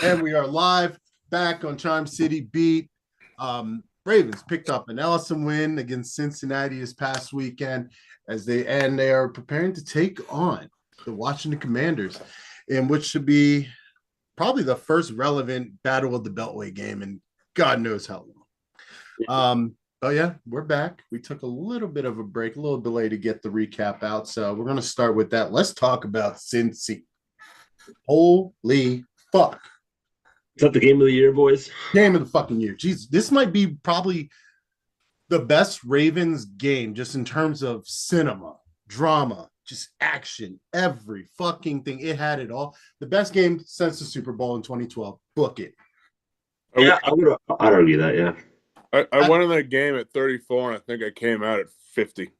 And we are live back on Charm City Beat. Ravens picked up an awesome win against Cincinnati this past weekend they are preparing to take on the Washington Commanders, in which should be probably the first relevant Battle of the Beltway game in God knows how long. But yeah, we're back. We took a little bit of a break, a little delay to get the recap out. So we're going to start with that. Let's talk about Cincy. Holy fuck. Is that the game of the year, boys? Game of the fucking year. Jeez, this might be probably the best Ravens game just in terms of cinema, drama, just action, every fucking thing. It had it all. The best game since the Super Bowl in 2012. Book it. Yeah, I'd argue that, yeah. I went in that game at 34, and I think I came out at 50.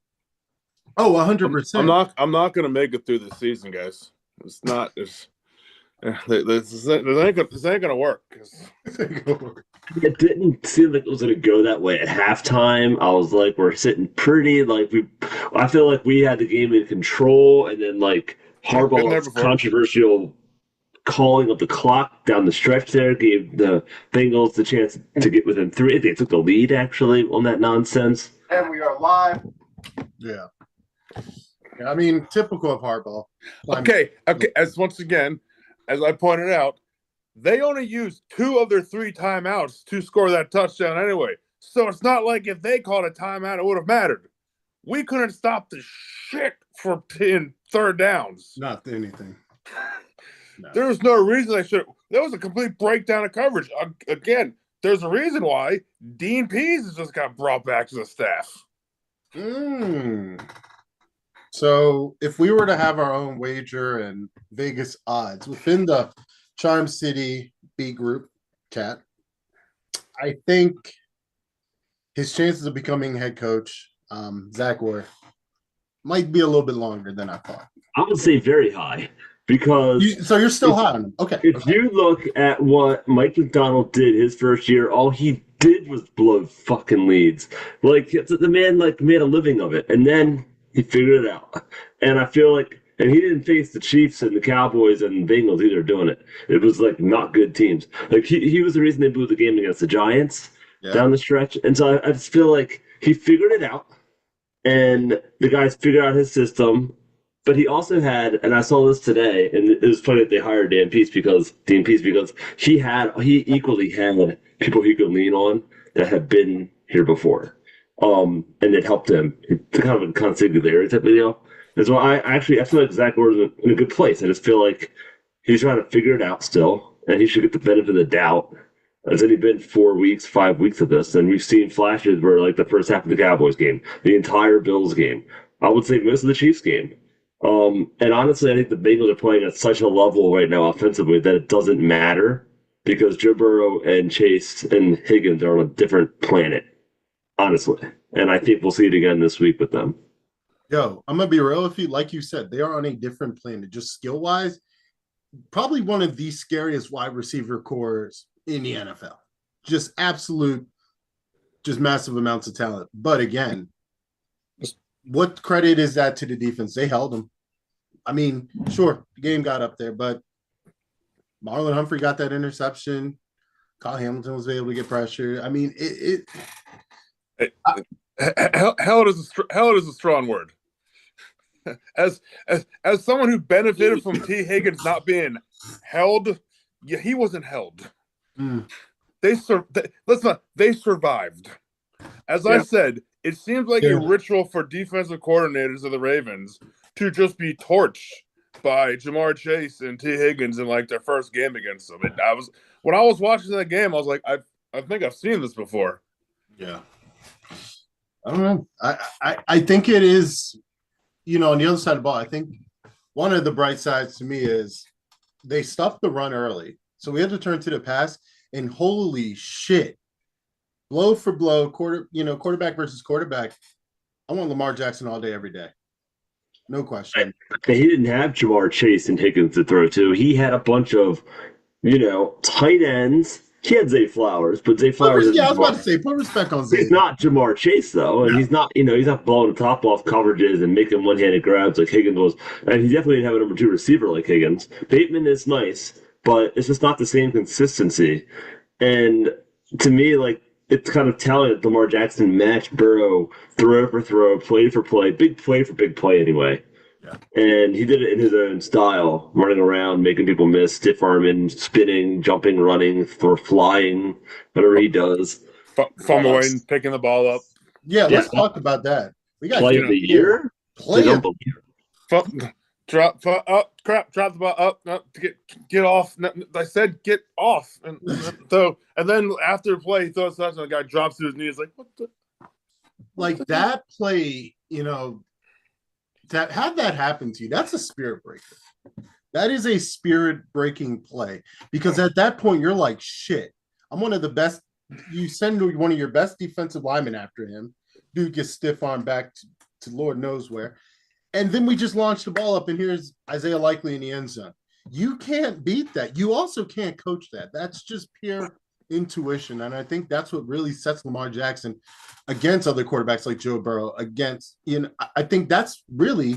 Oh, 100%. I'm not going to make it through the season, guys. It's not. This ain't going to work. It didn't seem like it was going to go that way at halftime. I was like, we're sitting pretty. I feel like we had the game in control, and then Harbaugh's controversial calling of the clock down the stretch there gave the Bengals the chance to get within 3. They took the lead, actually, on that nonsense. And we are live. Yeah. I mean, typical of Harbaugh. Okay. Once again, as I pointed out, they only used 2 of their 3 timeouts to score that touchdown anyway. So it's not like if they called a timeout, it would have mattered. We couldn't stop the shit for 10 third downs. Not anything. No. There was no reason they should. There was a complete breakdown of coverage. Again, there's a reason why Dean Pease has just got brought back to the staff. So if we were to have our own wager and Vegas odds within the Charm City B group chat, I think his chances of becoming head coach, Zach Orr, might be a little bit longer than I thought. I would say very high. Because so you're still high on him. Okay. If you look at what Mike McDonald did his first year, all he did was blow fucking leads. The man made a living of it, and then he figured it out. And I feel like, and he didn't face the Chiefs and the Cowboys and Bengals either doing it. It was not good teams. He was the reason they blew the game against the Giants down the stretch. And so I just feel like he figured it out, and the guys figured out his system. But he also had, and I saw this today, and it was funny that they hired Dean Pease because he equally had people he could lean on that had been here before, and it helped him. It's kind of a consigliere type of deal. And so I feel like Zach Orr is in a good place. I just feel like he's trying to figure it out still, and he should get the benefit of the doubt. It's only been 4 weeks, 5 weeks of this, and we've seen flashes where the first half of the Cowboys game, the entire Bills game, I would say most of the Chiefs game. And honestly, I think the Bengals are playing at such a level right now offensively that it doesn't matter because Joe Burrow and Chase and Higgins are on a different planet, honestly. And I think we'll see it again this week with them. Yo, I'm going to be real with you. Like you said, they are on a different planet, just skill-wise. Probably one of the scariest wide receiver cores in the NFL. Just absolute, just massive amounts of talent. But again, what credit is that to the defense? They held them. I mean, sure, the game got up there, but Marlon Humphrey got that interception. Kyle Hamilton was able to get pressure. I mean, held is a strong word. As someone who benefited from T. Higgins not being held, yeah, he wasn't held. They survived. As I said, it seems like a ritual for defensive coordinators of the Ravens to just be torched by Jamar Chase and T. Higgins in their first game against them. And when I was watching that game, I was like, I think I've seen this before. Yeah. I don't know. I think it is, on the other side of the ball, I think one of the bright sides to me is they stuffed the run early. So we had to turn to the pass, and holy shit. Blow for blow, quarterback versus quarterback. I want Lamar Jackson all day, every day. No question. He didn't have Jamar Chase and Higgins to throw to. He had a bunch of, tight ends. He had Zay Flowers, but Zay Flowers. I was about to say, put respect on Zay. He's not Jamar Chase though, and he's not blowing the top off coverages and making one-handed grabs like Higgins was, and he definitely didn't have a number 2 receiver like Higgins. Bateman is nice, but it's just not the same consistency. And to me, like, it's kind of telling that Lamar Jackson matched Burrow throw for throw, play for play, big play for big play anyway. Yeah. And he did it in his own style, running around, making people miss, stiff arming, spinning, jumping, running, or flying, whatever he does. Fumbling, picking the ball up. Yeah, let's talk about that. We got play of the year. Play of drop the ball up, get off. I said get off, and then after the play, he throws touchdown. The guy drops to his knees, like what the? Like that play, that had that happen to you. That's a spirit breaker. That is a spirit breaking play because at that point you're like, shit. I'm one of the best. You send one of your best defensive linemen after him. Dude gets stiff arm back to Lord knows where. And then we just launched the ball up, and here's Isaiah Likely in the end zone. You can't beat that. You also can't coach that. That's just pure intuition. And I think that's what really sets Lamar Jackson against other quarterbacks like Joe Burrow. I think that's really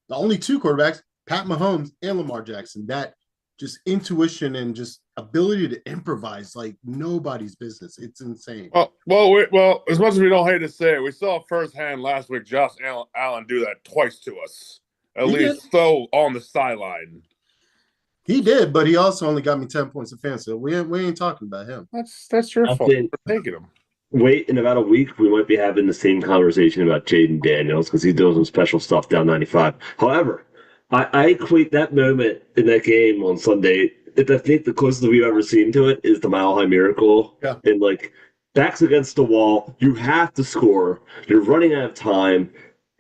the only two quarterbacks, Pat Mahomes and Lamar Jackson, that just intuition and just ability to improvise like nobody's business. It's insane. Well, as much as we don't hate to say it, we saw firsthand last week Josh Allen do that twice to us. At least throw on the sideline. He did, but he also only got me 10 points of fantasy. We ain't talking about him. That's your fault for taking him. Wait, in about a week, we might be having the same conversation about Jaden Daniels because he's doing some special stuff down 95. However, I equate that moment in that game on Sunday. I think the closest we've ever seen to it is the Mile High Miracle. Yeah. And like, backs against the wall, you have to score. You're running out of time,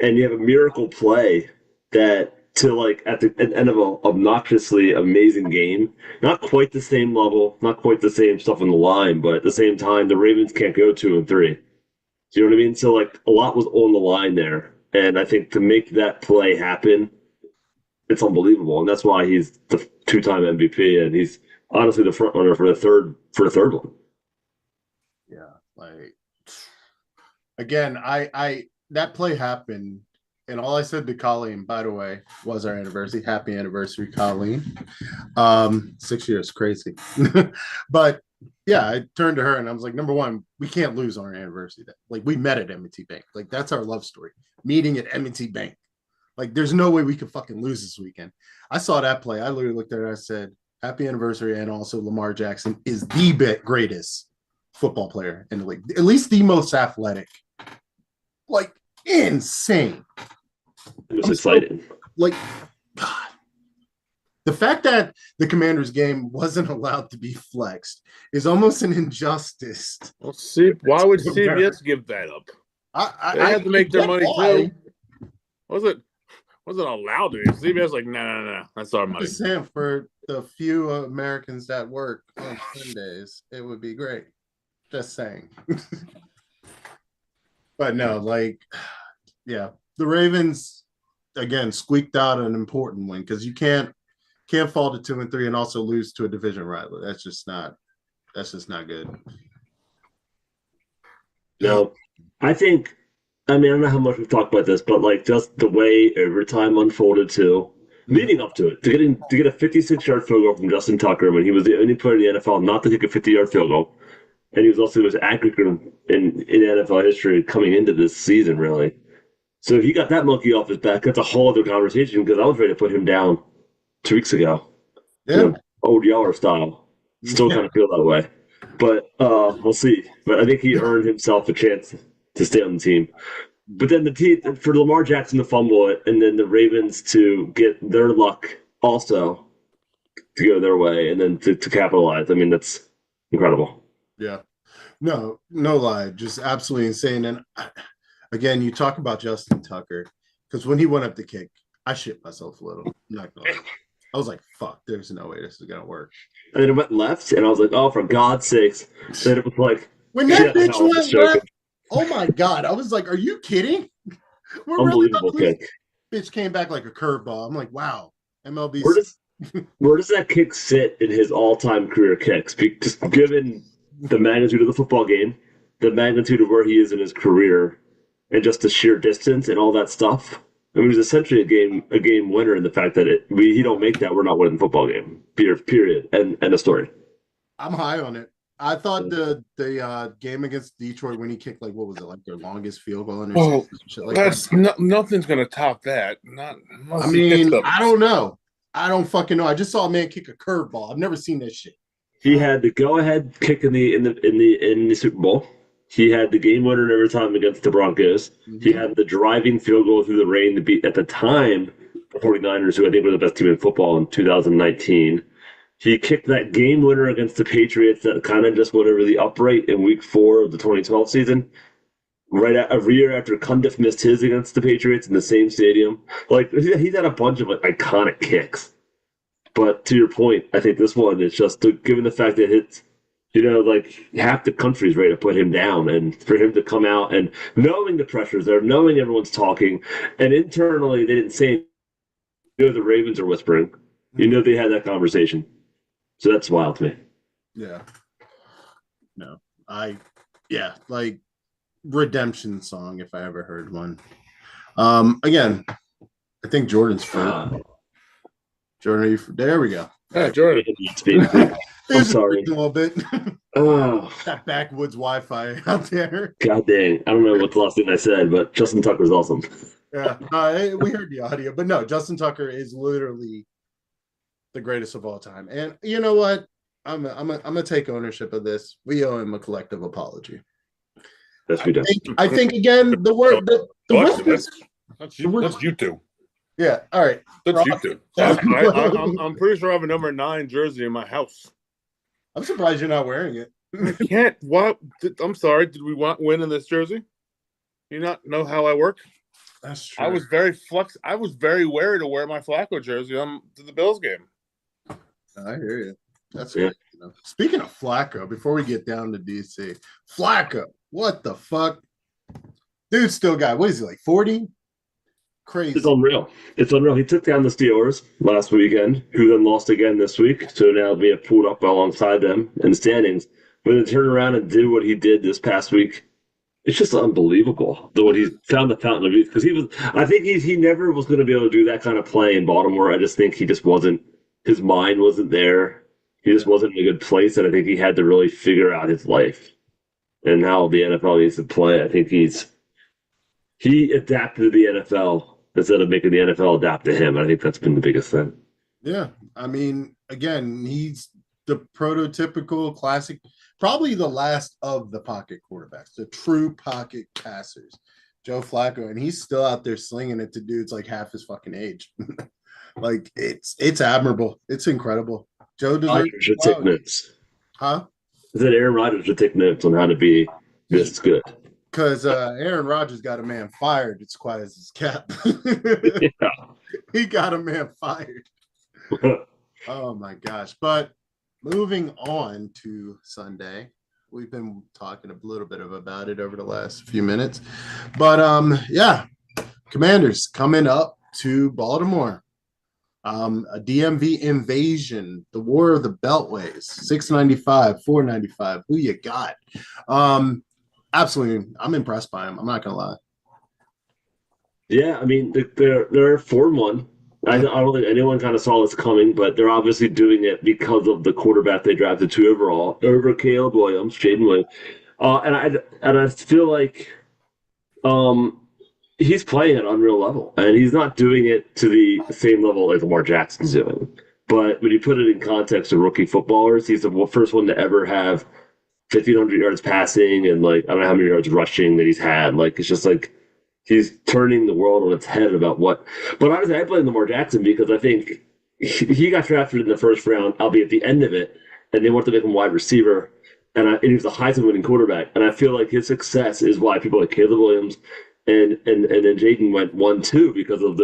and you have a miracle play that to like at the end of an obnoxiously amazing game. Not quite the same level, not quite the same stuff on the line, but at the same time, the Ravens can't go 2-3. Do you know what I mean? So like, a lot was on the line there, and I think to make that play happen, it's unbelievable, and that's why he's the two-time MVP, and he's honestly the front runner for the third one. Yeah, like again, I that play happened, and all I said to Colleen, by the way, was our anniversary. Happy anniversary, Colleen. 6 years, crazy. But yeah, I turned to her and I was like, number one, we can't lose on our anniversary. Like we met at M&T Bank. Like that's our love story. Meeting at M&T Bank. Like, there's no way we could fucking lose this weekend. I saw that play. I literally looked at it and I said, happy anniversary. And also Lamar Jackson is the greatest football player in the league. At least the most athletic. Like, insane. It was exciting. God. The fact that the Commanders game wasn't allowed to be flexed is almost an injustice. Well, see, why would CBS give that up? They had to make their money too. Wasn't allowed to. CBS like, no, that's our money. Just saying, for the few Americans that work on Sundays, it would be great. Just saying. But no, like, yeah, the Ravens again squeaked out an important win because you can't fall to 2-3 and also lose to a division rival. That's just not good. No, I don't know how much we've talked about this, but like just the way overtime unfolded too, leading up to it, to get a 56-yard field goal from Justin Tucker when he was the only player in the NFL not to take a 50-yard field goal, and he was also the most accurate in NFL history coming into this season, really. So if he got that monkey off his back, that's a whole other conversation because I was ready to put him down 2 weeks ago. Yeah, old Yeller style. Still kind of feel that way, but we'll see. But I think he earned himself a chance to stay on the team. But then for Lamar Jackson to fumble it, and then the Ravens to get their luck also to go their way, and then to capitalize. I mean, that's incredible. Yeah. No lie. Just absolutely insane. And again, you talk about Justin Tucker, because when he went up the kick, I shit myself a little. I'm not gonna lie. I was like, fuck, there's no way this is going to work. And then it went left, and I was like, oh, for God's sakes. Then it was like, when that bitch went left, oh my God. I was like, are you kidding? Unbelievable kick. Bitch came back like a curveball. I'm like, wow. MLB. Where does that kick sit in his all-time career kicks? Just given the magnitude of the football game, the magnitude of where he is in his career, and just the sheer distance and all that stuff. I mean, it was essentially a game winner in the fact that he don't make that, we're not winning the football game. Period. And a story. I'm high on it. I thought the game against Detroit when he kicked like what was it like their longest field goal in shit like that. Nothing's gonna top that. I mean, I don't know. I don't fucking know. I just saw a man kick a curveball. I've never seen this shit. He had the go-ahead kick in the Super Bowl. He had the game winner in overtime against the Broncos. Mm-hmm. He had the driving field goal through the rain to beat, at the time, the 49ers, who I think were the best team in football in 2019. He kicked that game winner against the Patriots that kind of just went over the upright in week 4 of the 2012 season. A year after Cundiff missed his against the Patriots in the same stadium. Like, he's had a bunch of iconic kicks. But to your point, I think this one is just, given the fact that it's, half the country's ready to put him down, and for him to come out and knowing the pressures there, knowing everyone's talking, and internally they didn't say anything. The Ravens are whispering. They had that conversation. So that's wild to me. Yeah. No. Like redemption song if I ever heard one. Again, I think Jordan's first. Jordan, there we go. Yeah, Jordan. I'm sorry. A little bit. Oh, that backwoods Wi-Fi out there. God dang. I don't know what the last thing I said, but Justin Tucker's awesome. Yeah, we heard the audio, but no, Justin Tucker is literally the greatest of all time. And you know what? I'm gonna take ownership of this. We owe him a collective apology. Yes, we do. I think again the word that's you two. Yeah, all right. That's you two. I'm pretty sure I have a number 9 jersey in my house. I'm surprised you're not wearing it. I can't. What? I'm sorry. Did we win in this jersey? You not know how I work? That's true. I was very wary to wear my Flacco jersey to the Bills game. I hear you. That's good. Speaking of Flacco, before we get down to DC, Flacco, what the fuck? Dude still got, what is he, like 40? Crazy. It's unreal. He took down the Steelers last weekend, who then lost again this week. So now we have pulled up alongside them in the standings. But then turn around and do what he did this past week. It's just unbelievable. What he found the fountain of youth, because I think he never was going to be able to do that kind of play in Baltimore. I just think he just wasn't. His mind wasn't there. He just wasn't in a good place, and I think he had to really figure out his life and how the NFL needs to play. I think he adapted to the NFL instead of making the NFL adapt to him. I think that's been the biggest thing. Yeah, I mean, again, he's the prototypical classic, probably the last of the pocket quarterbacks, the true pocket passers, Joe Flacco, and he's still out there slinging it to dudes like half his fucking age. Like it's admirable. It's incredible. Joe should take notes. Huh? I said Aaron Rodgers should take notes on how to be this good. Because Aaron Rodgers got a man fired. It's quiet as his cap. Yeah. He got a man fired. Oh my gosh! But moving on to Sunday, we've been talking a little bit about it over the last few minutes. But yeah, Commanders coming up to Baltimore. A DMV invasion, the War of the Beltways, 695, 495. Who you got? Absolutely, I'm impressed by him. I'm not gonna lie. Yeah, I mean they're 4-1. I don't think anyone kind of saw this coming, but they're obviously doing it because of the quarterback they drafted 2 overall over Caleb Williams, Jaden Williams, and I feel like he's playing at an unreal level, and he's not doing it to the same level like Lamar Jackson's doing. But when you put it in context of rookie footballers, he's the first one to ever have 1,500 yards passing and I don't know how many yards rushing that he's had. It's just he's turning the world on its head about what. But honestly, I blame Lamar Jackson because I think he got drafted in the first round, albeit at the end of it, and they wanted to make him wide receiver, and he was a Heisman-winning quarterback. And I feel like his success is why people like Caleb Williams and then Jaden went 1-2 because of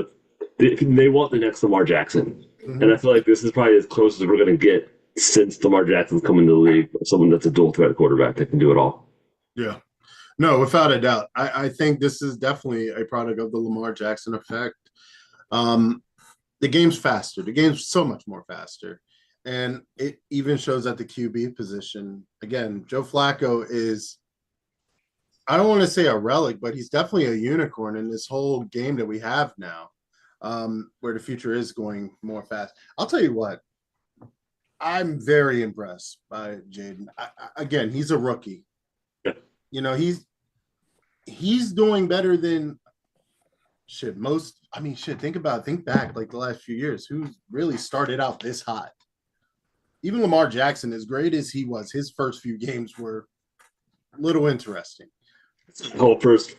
they want the next Lamar Jackson. Mm-hmm. And I feel like this is probably as close as we're going to get since Lamar Jackson's come into the league. Someone that's a dual threat quarterback that can do it all. Yeah. No, without a doubt. I think this is definitely a product of the Lamar Jackson effect. The game's faster. The game's so much more faster. And it even shows at the QB position. Again, Joe Flacco is I don't want to say a relic, but he's definitely a unicorn in this whole game that we have now, where the future is going more fast. I'll tell you what, I'm very impressed by Jaden. Again, he's a rookie. You know, he's doing better than most. I mean, think back like the last few years. Who's really started out this hot? Even Lamar Jackson, as great as he was, his first few games were a little interesting. The whole first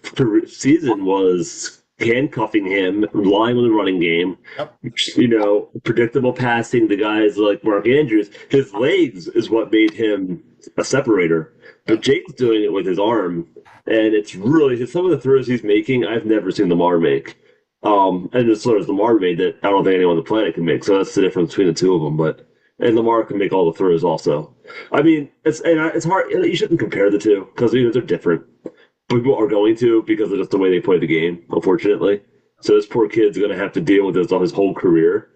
season was handcuffing him, relying on the running game. Yep. You know, predictable passing. The guys like Mark Andrews, his legs is what made him a separator. But Jake's doing it with his arm, and it's really some of the throws he's making. I've never seen Lamar make. And as far as Lamar made that, I don't think anyone on the planet can make. So that's the difference between the two of them. And Lamar can make all the throws also. I mean, it's hard. You shouldn't compare the two because they're different. People are going to because of just the way they play the game, unfortunately. So this poor kid's going to have to deal with this all his whole career.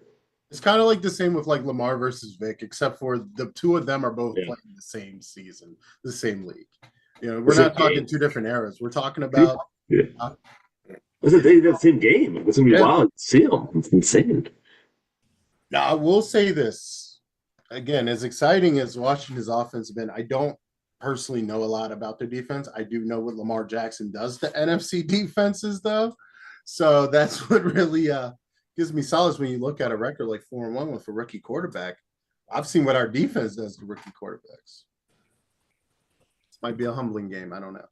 It's kind of like the same with like Lamar versus Vic, except for the two of them are both playing the same season, the same league. You know, we're not talking two different eras. We're talking about. Yeah. They did the same game. It's going to be wild to see them. It's insane. Now, I will say this. Again, as exciting as watching his offense has been, I don't personally know a lot about their defense. I do know what Lamar Jackson does to NFC defenses, though. So that's what really gives me solace when you look at a record like 4-1 with a rookie quarterback. I've seen what our defense does to rookie quarterbacks. This might be a humbling game. I don't know.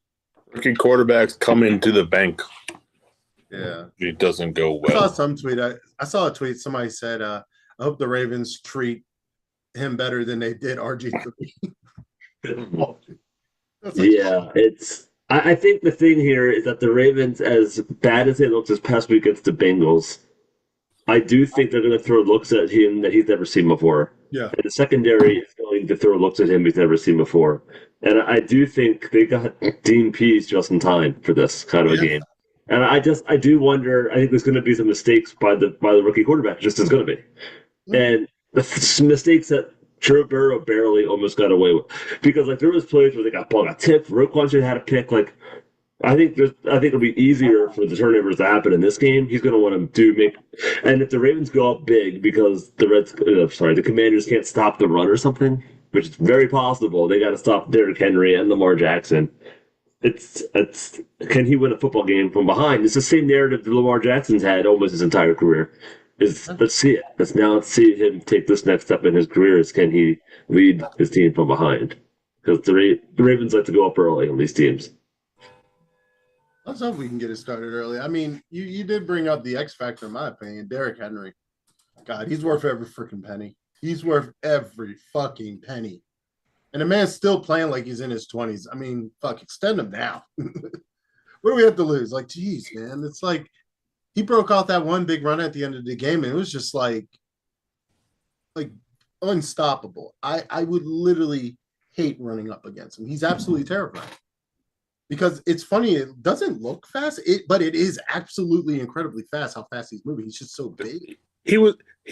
Rookie quarterbacks come into the bank. Yeah. It doesn't go well. I saw some tweet. I saw a tweet. Somebody said, I hope the Ravens treat him better than they did RG3. I think the thing here is that the Ravens, as bad as they looked this past week against the Bengals, I do think they're going to throw looks at him that he's never seen before. Yeah. And the secondary is going to throw looks at him he's never seen before. And I do think they got Dean Pease just in time for this kind of a game. And I do wonder, I think there's going to be some mistakes by the rookie quarterback, just as going to be. And the mistakes that Joe Burrow barely almost got away with, because like there was plays where they got tipped. Roquan had a pick. Like I think it'll be easier for the turnovers to happen in this game. He's going to want to and if the Ravens go up big because the Commanders can't stop the run or something, which is very possible. They got to stop Derrick Henry and Lamar Jackson. It's can he win a football game from behind? It's the same narrative that Lamar Jackson's had almost his entire career. Let's see it. Let's see him take this next step in his career. Can he lead his team from behind? Because the Ravens like to go up early on these teams. Let's hope we can get it started early. I mean, you did bring up the X factor, in my opinion. Derrick Henry. God, he's worth every freaking penny. He's worth every fucking penny. And the man's still playing like he's in his 20s. I mean, fuck, extend him now. What do we have to lose? Like, geez, man. It's like he broke out that one big run at the end of the game, and it was just like unstoppable. I would literally hate running up against him. He's absolutely terrifying. Because it's funny, it doesn't look fast, but it is absolutely incredibly fast how fast he's moving. He's just so big. He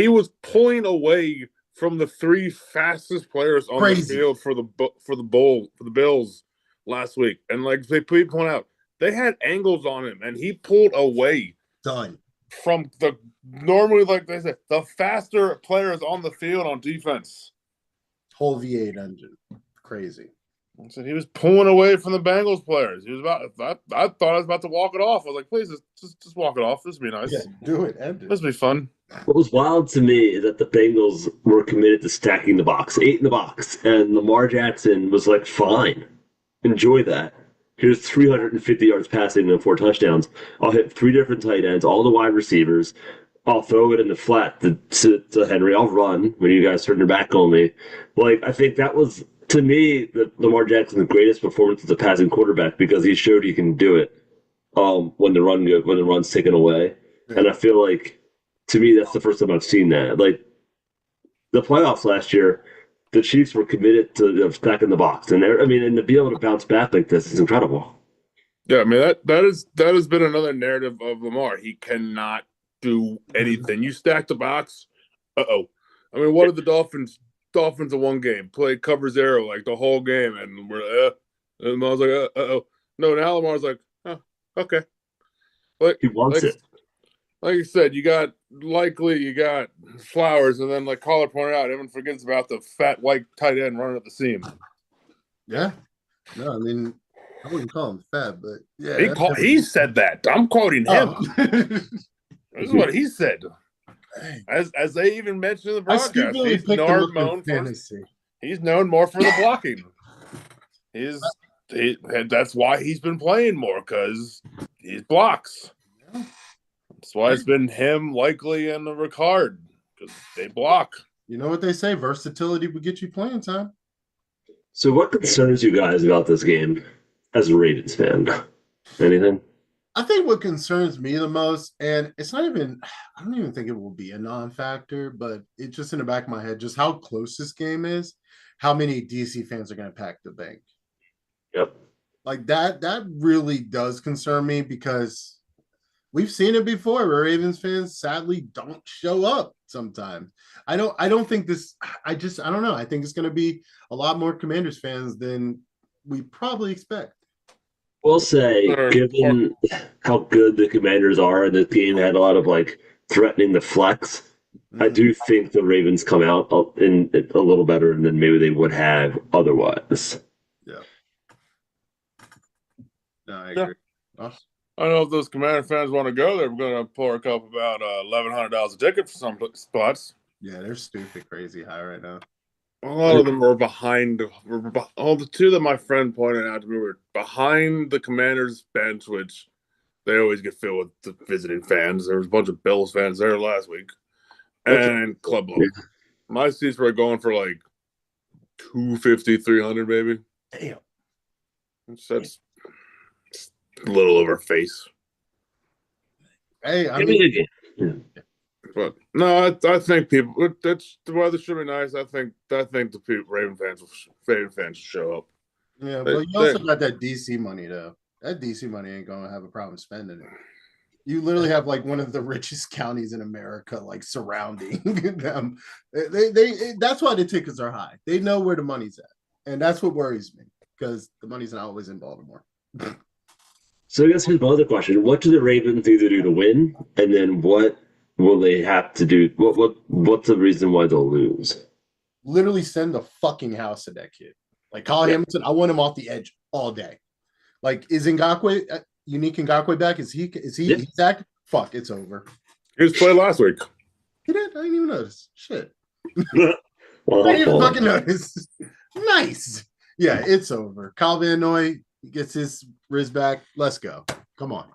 was pulling away from the three fastest players on the field for the Bills last week, and like they point out, they had angles on him, and he pulled away. Done from the normally, like they said, the faster players on the field on defense. Whole V8 engine, crazy. I said he was pulling away from the Bengals players. He was about. I thought I was about to walk it off. I was like, please, just walk it off. This would be nice. Yeah, do it. End it. This would be fun. What was wild to me is that the Bengals were committed to stacking the box, 8 in the box, and Lamar Jackson was like, fine, enjoy that. Here's 350 yards passing and 4 touchdowns. I'll hit 3 different tight ends, all the wide receivers. I'll throw it in the flat to Henry. I'll run when you guys turn your back on me. Like, I think that was, to me, Lamar Jackson's greatest performance as a passing quarterback because he showed he can do it when the run's taken away. Yeah. And I feel like, to me, that's the first time I've seen that. Like, the playoffs last year, the Chiefs were committed to stacking the box, and to be able to bounce back like this is incredible. Yeah, I mean that has been another narrative of Lamar. He cannot do anything. You stack the box. I mean, what did the Dolphins in one game play cover zero like the whole game, and I was like, No, now Lamar's like, oh, okay. Like, He wants like, it. like you said, you got Flowers, and then like Caller pointed out, everyone forgets about the fat white tight end running at the seam. Yeah. No, I mean, I wouldn't call him fat, but yeah. He said that. I'm quoting him. Oh. This is what he said. As they even mentioned in the broadcast, Really he's known more for the blocking. That's why he's been playing more, because he blocks. Yeah. That's why it's been him, Likely, and Ricard, because they block. You know what they say? Versatility will get you playing time. So what concerns you guys about this game as a Ravens fan? Anything? I think what concerns me the most, and it's not even, I don't even think it will be a non-factor, but it's just in the back of my head, just how close this game is, how many DC fans are going to pack the bank. Yep. Like that really does concern me, because we've seen it before where Ravens fans sadly don't show up sometimes. I don't think this, I don't know. I think it's going to be a lot more Commanders fans than we probably expect. We'll say, given how good the Commanders are, and this game had a lot of like threatening the flex, I do think the Ravens come out in a little better than maybe they would have otherwise. Yeah. No, I agree. Yeah. I don't know if those Commander fans want to go there. We're going to pour a couple about $1,100 a ticket for some spots. Yeah, they're stupid crazy high right now. A lot of them were behind. The two that my friend pointed out to me were behind the Commanders bench, which they always get filled with the visiting fans. There was a bunch of Bills fans there last week, and club level. My seats were going for like $250, $300 maybe. Damn, that's a little over face. Hey, I mean, but no, I think people. That's the weather should be nice. I think the Raven fans will show up. Yeah, but you also got that DC money though. That DC money ain't gonna have a problem spending it. You literally have like one of the richest counties in America, like surrounding them. They that's why the tickets are high. They know where the money's at, and that's what worries me, because the money's not always in Baltimore. So I guess here's my other question: what do the Ravens need to do to win, and then what will they have to do? What's the reason why they'll lose? Literally send the fucking house at that kid. Like Kyle Hamilton, I want him off the edge all day. Like, is Ngakoue, Unique Ngakoue back? Is he back? Fuck, it's over. He was played last week. He did? I didn't even notice. Shit. Well, I didn't even fucking notice. Nice. Yeah, it's over. Kyle Van Noy gets his Riz back. Let's go. Come on.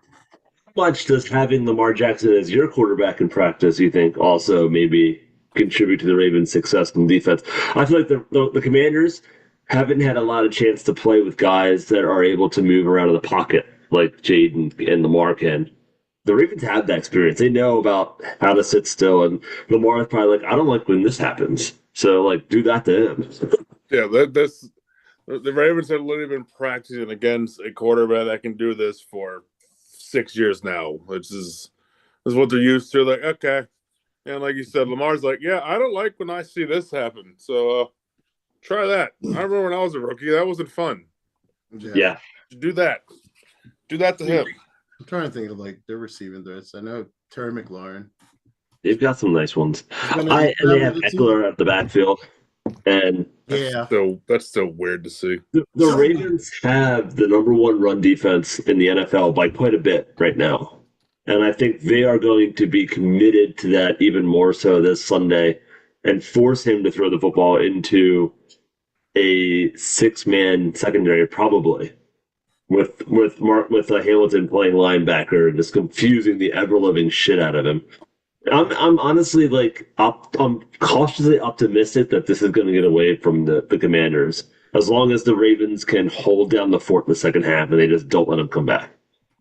How much does having Lamar Jackson as your quarterback in practice, you think, also maybe contribute to the Ravens' success in defense? I feel like the Commanders haven't had a lot of chance to play with guys that are able to move around in the pocket like Jade and Lamar can. The Ravens have that experience. They know about how to sit still, and Lamar is probably like, I don't like when this happens. So, like, do that to him. Yeah, the Ravens have literally been practicing against a quarterback that can do this for 6 years now, which is what they're used to. Like, okay. And like you said, Lamar's like, yeah, I don't like when I see this happen. So try that. I remember when I was a rookie, that wasn't fun. Yeah. Do that. Do that to him. I'm trying to think of like their receiving threats. I know Terry McLaurin. They've got some nice ones. And they have Eckler at the backfield. And that's still weird to see. The Ravens have the number one run defense in the NFL by quite a bit right now. And I think they are going to be committed to that even more so this Sunday and force him to throw the football into a six-man secondary, probably, with Hamilton playing linebacker and just confusing the ever-living shit out of him. I'm honestly I'm cautiously optimistic that this is going to get away from the Commanders, as long as the Ravens can hold down the fort in the second half and they just don't let them come back.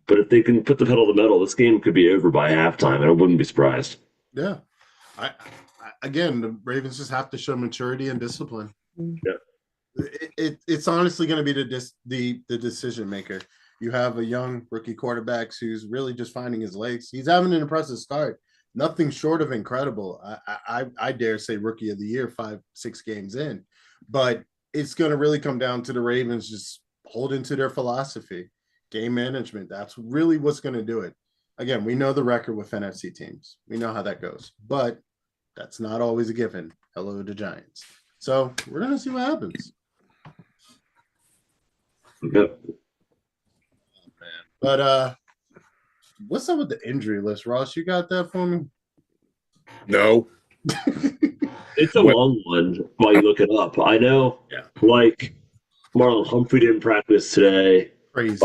But if they can put the pedal to the metal, this game could be over by halftime, and I wouldn't be surprised. Yeah, again, the Ravens just have to show maturity and discipline. Yeah, it's honestly going to be the decision maker. You have a young rookie quarterback who's really just finding his legs. He's having an impressive start. Nothing short of incredible. I dare say rookie of the year 5-6 games in, but it's going to really come down to the Ravens just holding to their philosophy. Game management. That's really what's going to do it. Again, we know the record with NFC teams. We know how that goes, but that's not always a given. Hello to Giants. So we're going to see what happens. Yep. But what's up with the injury list, Ross? You got that for me? No. It's a long one while you look it up. I know, like, Marlon Humphrey didn't practice today. Crazy.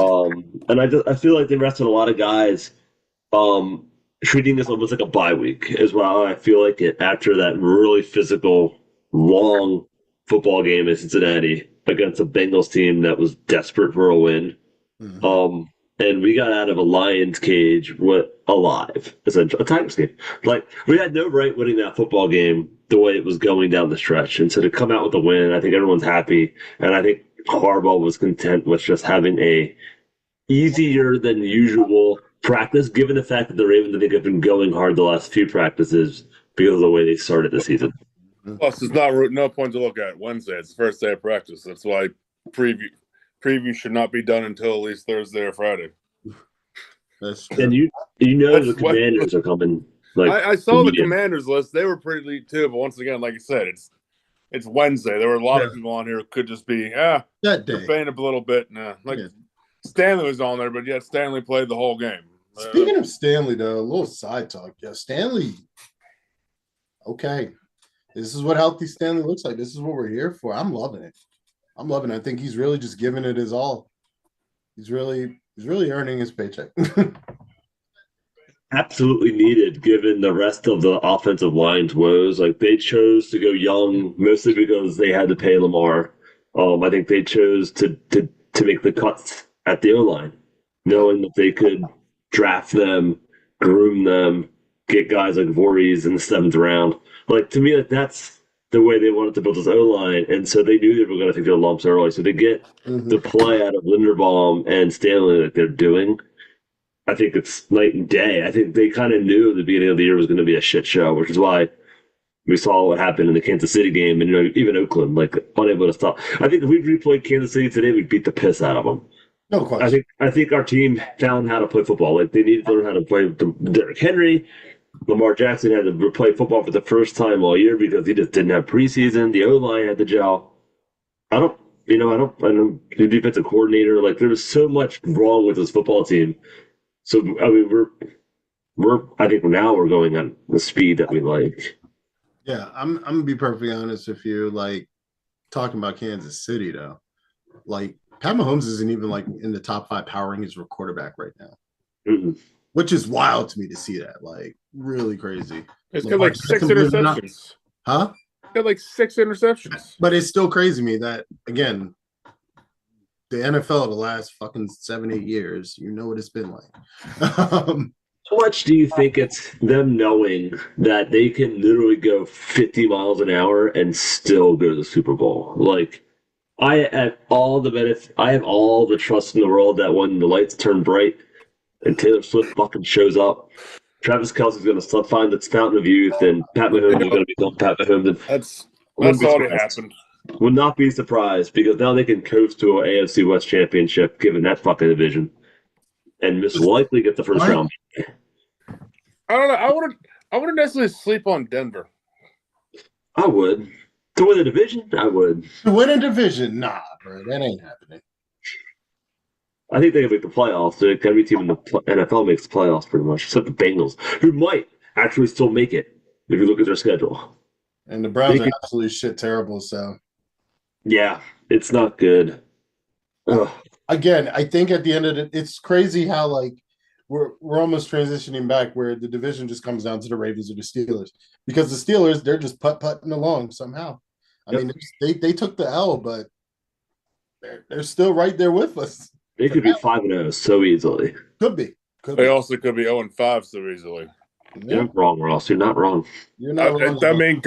And I feel like they rested a lot of guys. Treating this almost like a bye week as well. I feel like it after that really physical, long football game in Cincinnati against a Bengals team that was desperate for a win. Mm-hmm. And we got out of a Lions cage alive, essentially, a Titans game. Like, we had no right winning that football game the way it was going down the stretch. And so to come out with a win, I think everyone's happy. And I think Harbaugh was content with just having a easier than usual practice, given the fact that the Ravens, I think, have been going hard the last few practices because of the way they started the season. Plus, there's no point to look at Wednesday. It's the first day of practice. That's why preview should not be done until at least Thursday or Friday. And the Commanders are coming. Like, I saw the Commanders list. They were pretty elite too, but once again, like you said, it's Wednesday. There were a lot of people on here who could just be that day. You're paying up a little bit. Stanley was on there, but yet Stanley played the whole game. Speaking of Stanley, though, a little side talk. Yeah, Stanley. Okay, this is what healthy Stanley looks like. This is what we're here for. I'm loving it. I think he's really just giving it his all. He's really earning his paycheck. Absolutely needed, given the rest of the offensive line's woes. Like, they chose to go young mostly because they had to pay Lamar. I think they chose to make the cuts at the O-line, knowing that they could draft them, groom them, get guys like Voorhees in the 7th round. Like, to me, that's the way they wanted to build this O-line, and so they knew they were going to take their lumps early. So to get the play out of Linderbaum and Stanley that they're doing, I think it's night and day. I think they kind of knew the beginning of the year was going to be a shit show, which is why we saw what happened in the Kansas City game, and even Oakland, like, unable to stop. I think if we replayed Kansas City today, we'd beat the piss out of them. No question. I think our team found how to play football. Like, they needed to learn how to play Derrick Henry. Lamar Jackson had to play football for the first time all year because he just didn't have preseason. The O-line had to gel. I don't the defensive coordinator. Like, there was so much wrong with this football team. So, I mean, I think now we're going on the speed that we like. Yeah, I'm gonna be perfectly honest with you. Like, talking about Kansas City, though, like, Pat Mahomes isn't even like in the top 5 power rankings for quarterback right now, which is wild to me to see that. Like, really crazy. It's got like 6 interceptions. Huh? Got like 6 interceptions. But it's still crazy to me that, again, the NFL the last fucking 7-8 years, you know what it's been like. How much do you think it's them knowing that they can literally go 50 miles an hour and still go to the Super Bowl? Like, I have all the trust in the world that when the lights turn bright and Taylor Swift fucking shows up, Travis Kelce's going to find its fountain of youth, and Pat Mahomes is going to become Pat Mahomes. That's already happened. Would not be surprised, because now they can coast to an AFC West championship, given that fucking division, and most likely get the first round. I don't know. I wouldn't necessarily sleep on Denver. I would. To win the division, I would. To win a division? Nah, bro. That ain't happening. I think they can make the playoffs. Every team in the NFL makes the playoffs pretty much, except the Bengals, who might actually still make it if you look at their schedule. And the Browns are absolutely shit terrible, so. Yeah, it's not good. Ugh. Again, I think at the end of it, it's crazy how, like, we're almost transitioning back where the division just comes down to the Ravens or the Steelers, because the Steelers, they're just putting along somehow. I mean, they took the L, but they're still right there with us. They could be 5-0 so easily. Could be. They also could be 0-5 so easily. You're not wrong, Ross. You're not wrong. You're not wrong. I mean,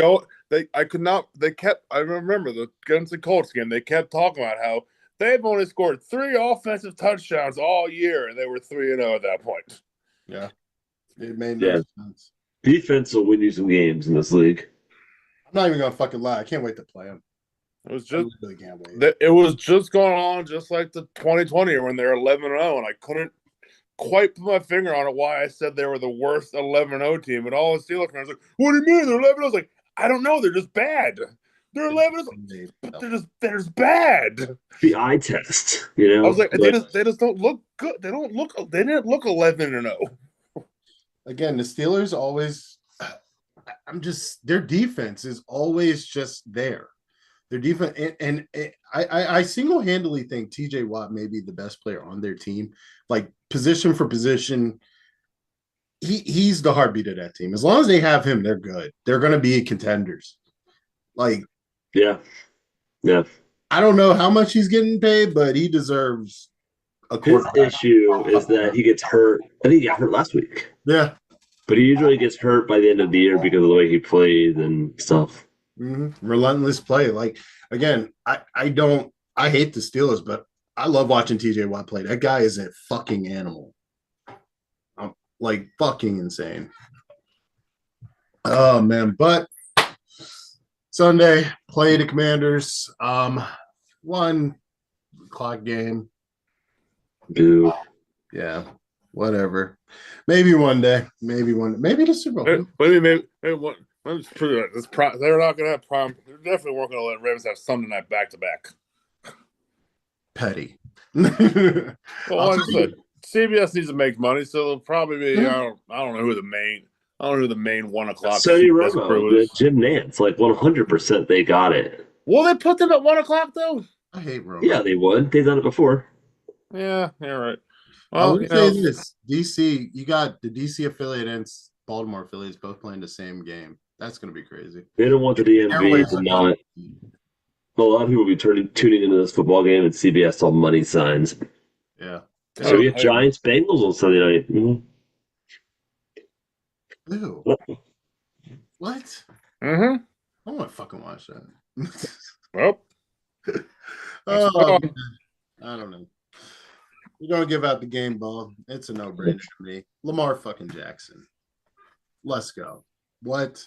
I remember against the Colts game, they kept talking about how they've only scored 3 offensive touchdowns all year, and they were 3-0 at that point. Yeah. It made no sense. Defense will win you some games in this league. I'm not even going to fucking lie. I can't wait to play them. It was just really can't wait. it was just going on just like the 2020 when they're 11-0, and I couldn't quite put my finger on it why I said they were the worst 11-0 team. And all the Steelers fans were like, "What do you mean they're 11?" I was like, "I don't know. They're just bad. They're 11. But they're just bad." The eye test, you know. I was like, they just don't look good. They didn't look 11-0. Again, the Steelers always. Their defense is always just there. Their defense, and I single-handedly think TJ Watt may be the best player on their team. Like position for position, he's the heartbeat of that team. As long as they have him, they're good. They're going to be contenders. Like, yeah. I don't know how much he's getting paid, but he deserves a quarterback. His issue is that he gets hurt. I think he got hurt last week. Yeah. But he usually gets hurt by the end of the year because of the way he plays and stuff. Mm-hmm. Relentless play. Like, again, I hate the Steelers, but I love watching TJ Watt play. That guy is a fucking animal. Like, fucking insane. Oh, man. But Sunday, play the Commanders. 1 o'clock game. Dude. Yeah. Whatever. Maybe one day. Maybe the Super Bowl. Maybe one. I'm just pretty. They're not going to have problem. They're definitely weren't going to let Ravens have Sunday night back to back. Petty. Well, like I said, CBS needs to make money, so they'll probably be. I don't know who the main 1 o'clock. Sonny Romo, Jim Nantz, like 100%. They got it. Will they put them at 1 o'clock though? I hate Romo. Yeah, they would. They've done it before. Yeah, you're right. Well, I would say this: DC, you got the DC affiliate and Baltimore affiliates both playing the same game. That's going to be crazy. They don't want the DMV to not. A lot of people will be tuning into this football game and CBS all money signs. Yeah. So we have Giants Bengals on Sunday night. Mm-hmm. Ew. What? Mm-hmm. I want to fucking watch that. Well, I don't know. We're going to give out the game ball. It's a no-brainer for me. Lamar fucking Jackson. Let's go. What?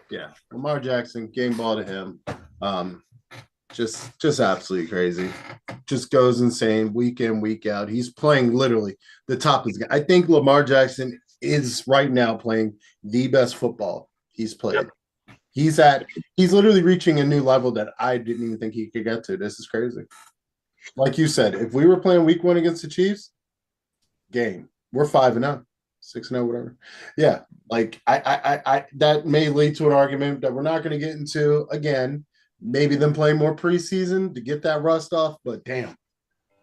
Yeah. Lamar Jackson, game ball to him. Just absolutely crazy. Just goes insane week in, week out. He's playing literally the top of the game. I think Lamar Jackson is right now playing the best football he's played. Yep. He's literally reaching a new level that I didn't even think he could get to. This is crazy. Like you said, if we were playing week 1 against the Chiefs, game. We're 5-0, 6-0, whatever. Yeah. Like I that may lead to an argument that we're not going to get into again. Maybe them playing more preseason to get that rust off, but damn,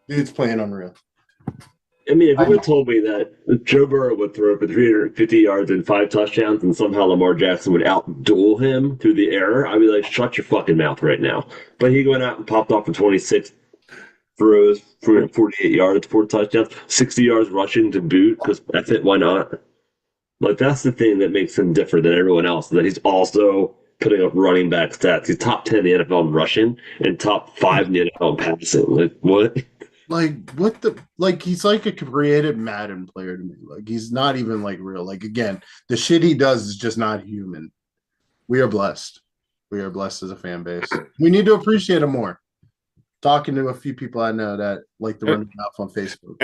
dude's playing unreal. I mean, if you would have told me that Joe Burrow would throw for 350 yards and 5 touchdowns and somehow Lamar Jackson would outduel him through the air, I'd be like, shut your fucking mouth right now. But he went out and popped off for 26 throws for 48 yards, 4 touchdowns, 60 yards rushing to boot, because that's it, why not? Like, that's the thing that makes him different than everyone else, that he's also putting up running back stats. He's top 10 in the NFL in rushing and top 5 in the NFL in passing. Like, what? Like, what the? Like, he's like a created Madden player to me. Like, he's not even, like, real. Like, again, the shit he does is just not human. We are blessed. We are blessed as a fan base. We need to appreciate him more. Talking to a few people I know that like the running off on Facebook.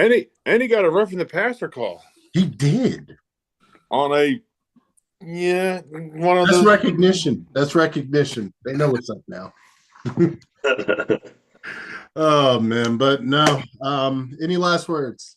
And he got a roughing the passer call. He did. On a one of That's those recognition. That's recognition. They know what's up now. Oh man, but no. Any last words?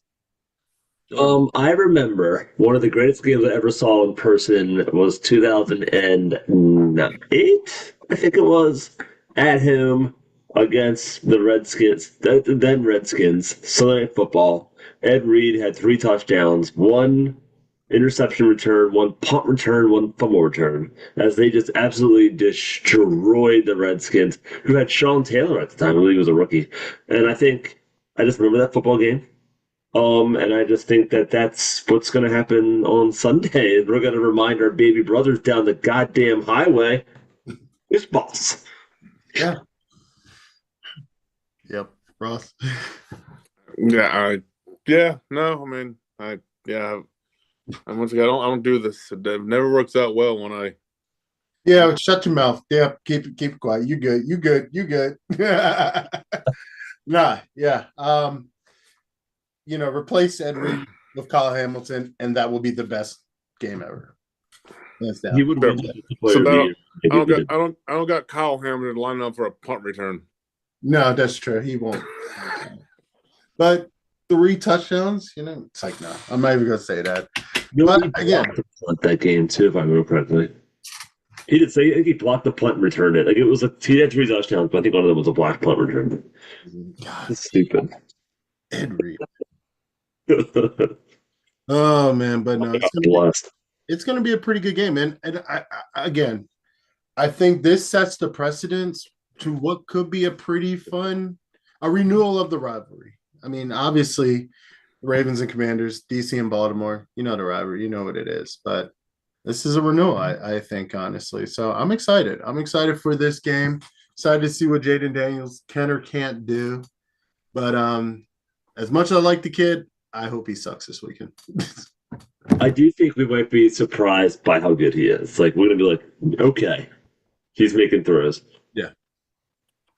I remember one of the greatest games I ever saw in person was 2008, I think it was, at home against the Redskins, then Redskins, Sunday Night Football. Ed Reed had 3 touchdowns, 1 interception return, 1 punt return, 1 fumble return, as they just absolutely destroyed the Redskins, who had Sean Taylor at the time. I believe he was a rookie. And I just remember that football game. And I just think that that's what's going to happen on Sunday. We're going to remind our baby brothers down the goddamn highway. Who's boss? Yeah. Yep. Ross. And once again, I don't do this. It never works out well when I Yeah, shut your mouth. Yeah, keep it quiet. You good. You good. You good. Nah, yeah. Replace Ed Reed with Kyle Hamilton, and that will be the best game ever. Hands He down. would So, win the so player of the year. I don't got Kyle Hamilton lining up for a punt return. No, that's true. He won't. But 3 touchdowns, it's like, no, I'm not even going to say that. You know, But he again, blocked the punt that game too, if I remember correctly. He did say I think he blocked the punt and returned it. Like it was he had 3 touchdowns, but I think one of them was a blocked punt return. God, That's stupid. Ed Reed. Oh man, but no, it's gonna be a pretty good game, and again, I think this sets the precedence to what could be a renewal of the rivalry. I mean, obviously, Ravens and Commanders, DC and Baltimore, the rivalry, you know what it is, but this is a renewal, I think, honestly. So I'm excited. I'm excited for this game. Excited to see what Jaden Daniels can or can't do. But as much as I like the kid, I hope he sucks this weekend. I do think we might be surprised by how good he is. Like we're gonna be like, okay, he's making throws. Yeah.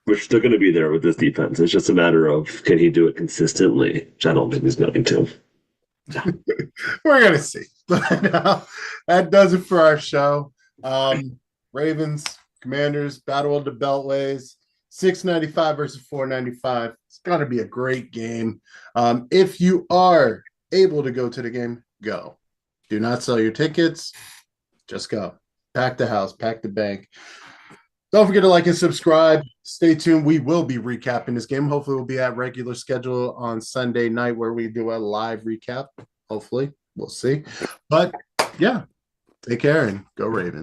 We're still gonna be there with this defense. It's just a matter of can he do it consistently, which I don't think he's going to. We're gonna see. But that does it for our show. Ravens, Commanders, Battle of the Beltways, 695 versus 495. It's gonna be a great game. If you are able to go to the game, go. Do not sell your tickets. Just go. Pack the house, pack the bank. Don't forget to like and subscribe. Stay tuned. We will be recapping this game. Hopefully, we'll be at regular schedule on Sunday night where we do a live recap. Hopefully, we'll see. But yeah, take care and go Ravens.